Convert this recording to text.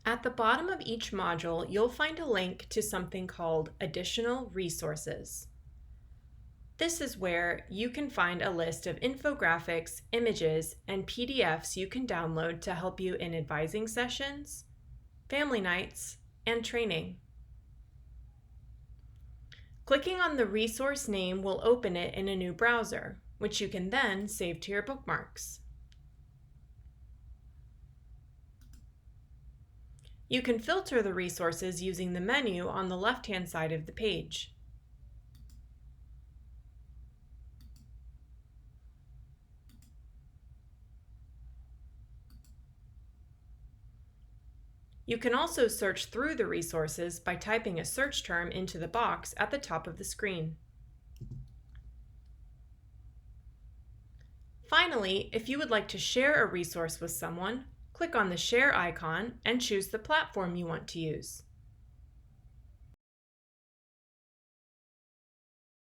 At the bottom of each module, you'll find a link to something called Additional Resources. This is where you can find a list of infographics, images, and PDFs you can download to help you in advising sessions, family nights, and training. Clicking on the resource name will open it in a new browser, which you can then save to your bookmarks. You can filter the resources using the menu on the left-hand side of the page. You can also search through the resources by typing a search term into the box at the top of the screen. Finally, if you would like to share a resource with someone, click on the Share icon and choose the platform you want to use.